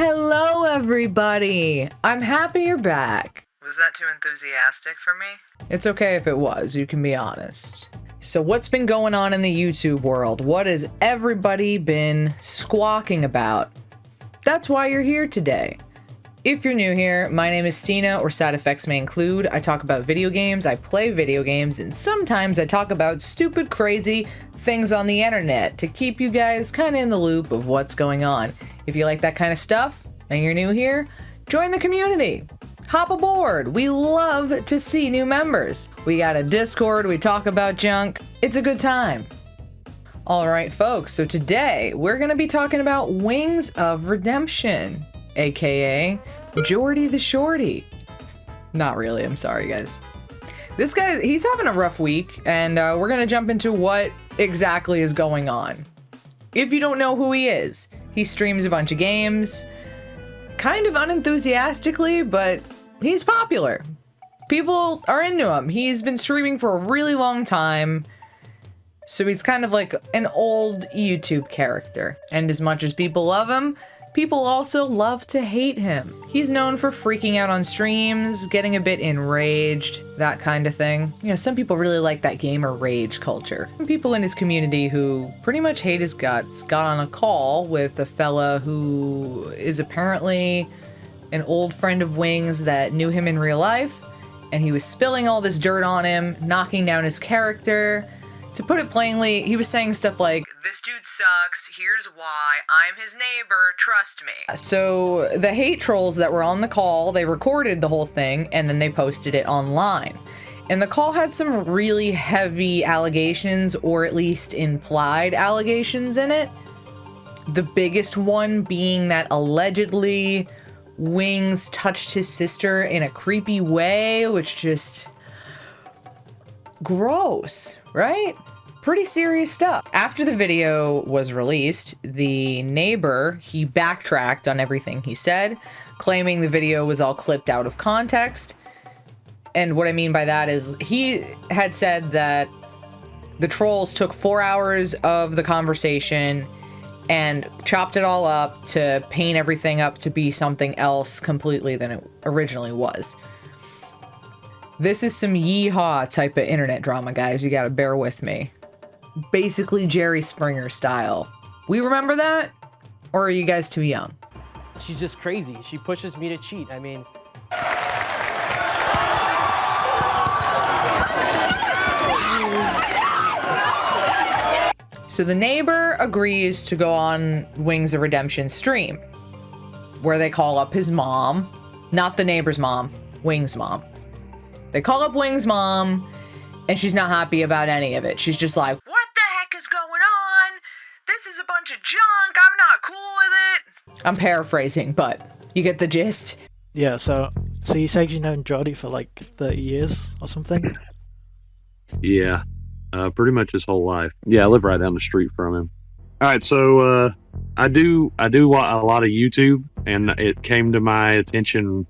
Hello, everybody! I'm happy you're back. Was that too enthusiastic for me? It's okay if it was, you can be honest. So what's been going on in the YouTube world? What has everybody been squawking about? That's why you're here today. If you're new here, my name is Stina, or Side Effects may include. I talk about video games, I play video games, and sometimes I talk about stupid, crazy things on the internet to keep you guys kind of in the loop of what's going on. If you like that kind of stuff and you're new here, join the community. Hop aboard. We love to see new members. We got a Discord, we talk about junk. It's a good time. All right, folks, so today we're going to be talking about Wings of Redemption, aka Geordie the Shorty. Not really, I'm sorry, guys. This guy, he's having a rough week, and we're going to jump into what exactly is going on. If you don't know who he is, he streams a bunch of games, kind of unenthusiastically, but he's popular. People are into him. He's been streaming for a really long time, so he's kind of like an old YouTube character. And as much as people love him, people also love to hate him. He's known for freaking out on streams, getting a bit enraged, that kind of thing. You know, some people really like that gamer rage culture. Some people in his community who pretty much hate his guts got on a call with a fella who is apparently an old friend of Wings that knew him in real life, and he was spilling all this dirt on him, knocking down his character. To put it plainly, he was saying stuff like, "This dude sucks, here's why, I'm his neighbor, trust me." So the hate trolls that were on the call, they recorded the whole thing and then they posted it online. And the call had some really heavy allegations, or at least implied allegations in it. The biggest one being that allegedly Wings touched his sister in a creepy way, which just... gross, right? Pretty serious stuff. After the video was released, the neighbor, he backtracked on everything he said, claiming the video was all clipped out of context. And what I mean by that is he had said that the trolls took 4 hours of the conversation and chopped it all up to paint everything up to be something else completely than it originally was. This is some yeehaw type of internet drama, guys. You gotta bear with me. Basically Jerry Springer style. We remember that? Or are you guys too young? She's just crazy. She pushes me to cheat. I mean... So the neighbor agrees to go on Wings of Redemption stream, where they call up his mom. Not the neighbor's mom, Wings' mom. They call up Wings' mom, and she's not happy about any of it. She's just like, "What the heck is going on? This is a bunch of junk. I'm not cool with it." I'm paraphrasing, but you get the gist. Yeah, so you said you've known Geordie for like 30 years or something? Yeah, pretty much his whole life. Yeah, I live right down the street from him. All right, so I do a lot of YouTube, and it came to my attention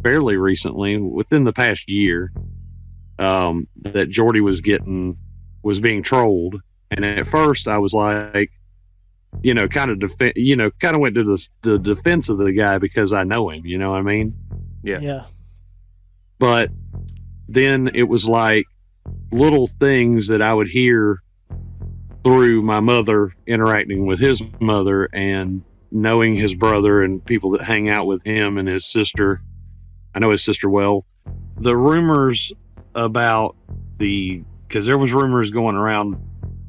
fairly recently, within the past year, that Geordie was being trolled. And at first I was like, kind of went to the defense of the guy because I know him, you know what I mean? Yeah. But then it was like little things that I would hear through my mother interacting with his mother and knowing his brother and people that hang out with him and his sister. I know his sister well. The rumors about because there was rumors going around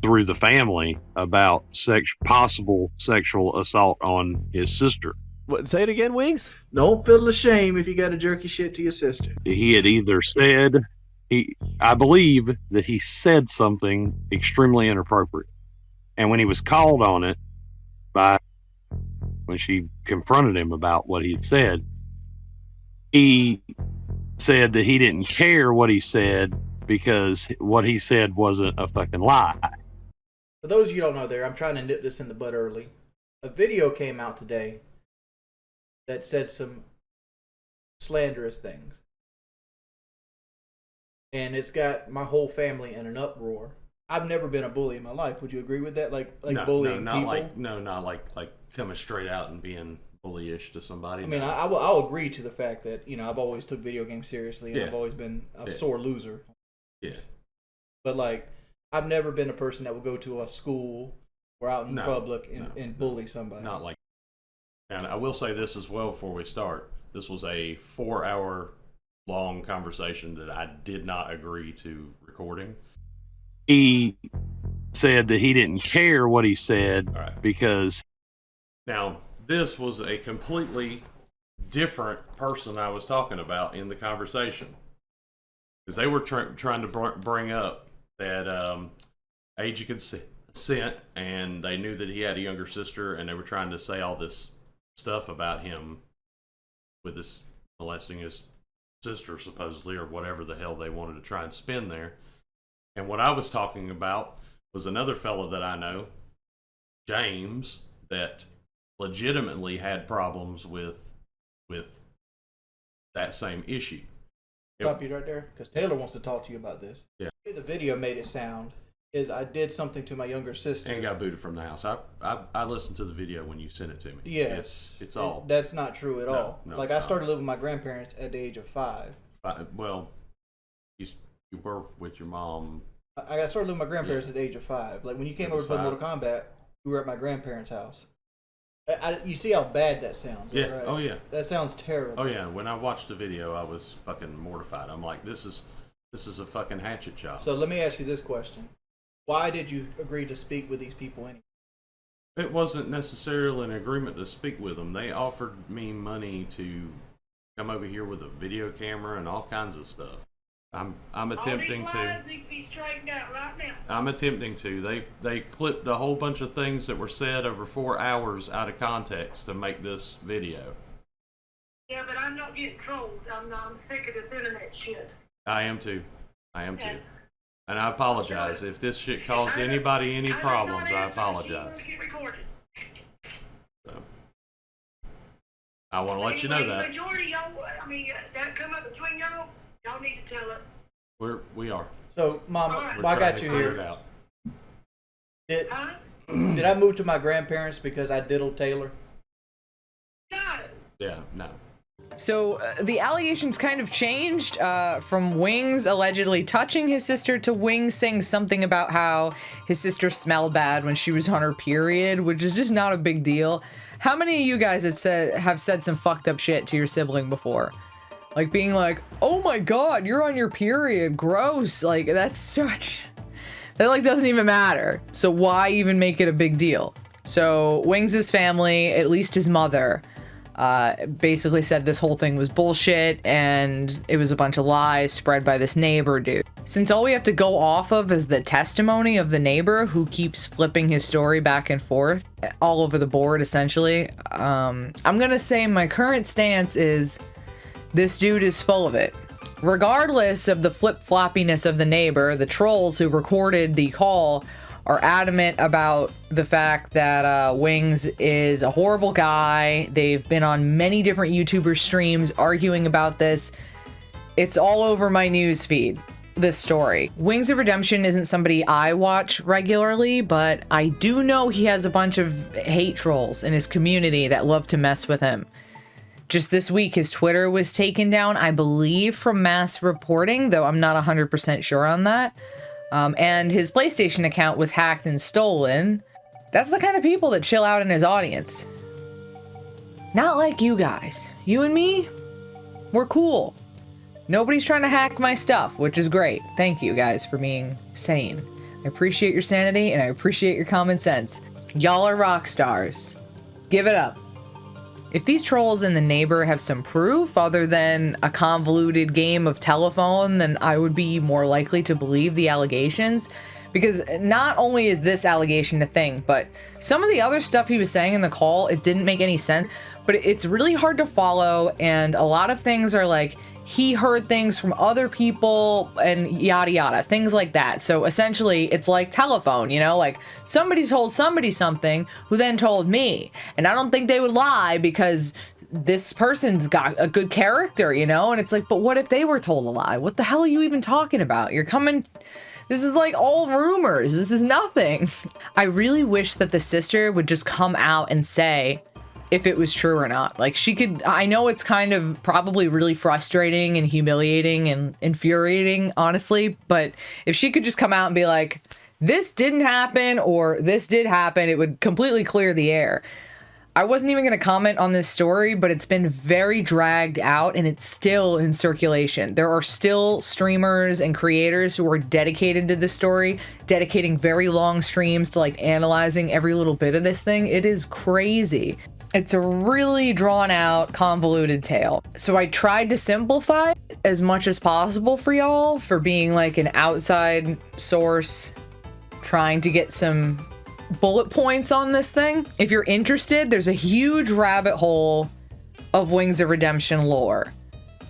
through the family about possible sexual assault on his sister. What, say it again, Wings? Don't feel ashamed if you got to jerk your shit to your sister. He had either said, I believe that he said something extremely inappropriate. And when he was called on it when she confronted him about what he had said, he said that he didn't care what he said because what he said wasn't a fucking lie. For those of you who don't know there, I'm trying to nip this in the bud early. A video came out today that said some slanderous things. And it's got my whole family in an uproar. I've never been a bully in my life. Would you agree with that? Like bullying not people? Not like coming straight out and being bullyish to somebody. I mean, I'll agree to the fact that, you know, I've always took video games seriously, and Yeah. I've always been a Yeah. sore loser. Yeah. But, like, I've never been a person that would go to a school or out in No, public and, no, and bully somebody. Not like. And I will say this as well before we start. This was a 4-hour long conversation that I did not agree to recording. He said that he didn't care what he said All right. because Now, this was a completely different person I was talking about in the conversation. Because they were trying to bring up that age of consent, and they knew that he had a younger sister, and they were trying to say all this stuff about him with this molesting his sister, supposedly, or whatever the hell they wanted to try and spin there. And what I was talking about was another fella that I know, James, that legitimately had problems with that same issue. Stop you right there, because Taylor wants to talk to you about this. Yeah. The video made it sound is I did something to my younger sister. And got booted from the house. I listened to the video when you sent it to me. Yeah, it's all. That's not true at No, all. no, Like, it's I not. started living with my grandparents at the age of 5. Well, you were with your mom. I got started living with my grandparents at the age of 5. Like, when you came It over was to play 5. Mortal Kombat, we were at my grandparents' house. You see how bad that sounds, Yeah. right? Oh yeah. That sounds terrible. Oh yeah. When I watched the video, I was fucking mortified. I'm like, this is a fucking hatchet job. So let me ask you this question. Why did you agree to speak with these people anyway? It wasn't necessarily an agreement to speak with them. They offered me money to come over here with a video camera and all kinds of stuff. I'm attempting All these to. lies needs to be straightened out right now. I'm attempting to. They clipped a whole bunch of things that were said over 4 hours out of context to make this video. Yeah, but I'm not getting trolled. I'm sick of this internet shit. I am too. And And I apologize if this shit caused anybody any problems. I apologize. Get recorded. So, I want to let you know that Majority y'all, I mean, that come up between y'all. Y'all need to tell it. we are. So, Mom, All right. We're I trying got to you figure here. it out. Huh? Did I move to my grandparents because I diddled Taylor? No. Yeah, no. So the allegations kind of changed from Wings allegedly touching his sister to Wings saying something about how his sister smelled bad when she was on her period, which is just not a big deal. How many of you guys have said some fucked up shit to your sibling before? Like being like, oh my god, you're on your period, gross. Like that like doesn't even matter. So why even make it a big deal? So Wings' family, at least his mother, basically said this whole thing was bullshit and it was a bunch of lies spread by this neighbor dude. Since all we have to go off of is the testimony of the neighbor who keeps flipping his story back and forth all over the board, essentially, I'm gonna say my current stance is this dude is full of it. Regardless of the flip-floppiness of the neighbor, the trolls who recorded the call are adamant about the fact that Wings is a horrible guy. They've been on many different YouTuber streams arguing about this. It's all over my news feed, this story. Wings of Redemption isn't somebody I watch regularly, but I do know he has a bunch of hate trolls in his community that love to mess with him. Just this week, his Twitter was taken down, I believe, from mass reporting, though I'm not 100% sure on that. And his PlayStation account was hacked and stolen. That's the kind of people that chill out in his audience. Not like you guys. You and me, we're cool. Nobody's trying to hack my stuff, which is great. Thank you guys for being sane. I appreciate your sanity and I appreciate your common sense. Y'all are rock stars. Give it up. If these trolls and the neighbor have some proof other than a convoluted game of telephone, then I would be more likely to believe the allegations. Because not only is this allegation a thing, but some of the other stuff he was saying in the call, it didn't make any sense. But it's really hard to follow, and a lot of things are like, he heard things from other people and yada yada, things like that. So essentially it's like telephone, you know, like somebody told somebody something who then told me, and I don't think they would lie because this person's got a good character, you know. And it's like, but what if they were told a lie? What the hell are you even talking about? This is like all rumors. This is nothing. I really wish that the sister would just come out and say, if it was true or not. Like, she could, I know it's kind of probably really frustrating and humiliating and infuriating, honestly, but if she could just come out and be like, this didn't happen or this did happen, it would completely clear the air. I wasn't even going to comment on this story, but it's been very dragged out and it's still in circulation. There are still streamers and creators who are dedicated to this story, dedicating very long streams to like analyzing every little bit of this thing. It is crazy. It's a really drawn out, convoluted tale. So I tried to simplify it as much as possible for y'all, for being like an outside source, trying to get some bullet points on this thing. If you're interested, there's a huge rabbit hole of Wings of Redemption lore,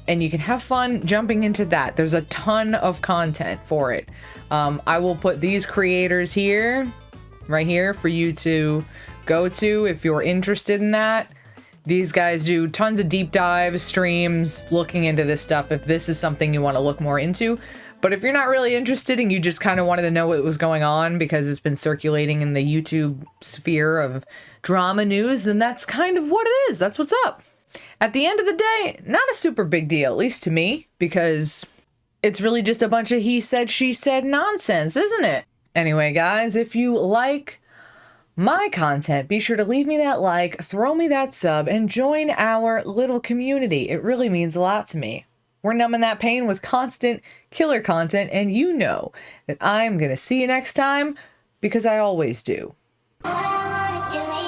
and you can have fun jumping into that. There's a ton of content for it. I will put these creators here, right here, for you to go to if you're interested in that. These guys do tons of deep dive streams looking into this stuff if this is something you want to look more into. But if you're not really interested and you just kind of wanted to know what was going on because it's been circulating in the YouTube sphere of drama news, then that's kind of what it is. That's what's up. At the end of the day, not a super big deal, at least to me, because it's really just a bunch of he said, she said nonsense, isn't it? Anyway, guys, if you like my content, be sure to leave me that like, throw me that sub, and join our little community. It really means a lot to me. We're numbing that pain with constant killer content, and you know that I'm gonna see you next time, because I always do. All I wanna do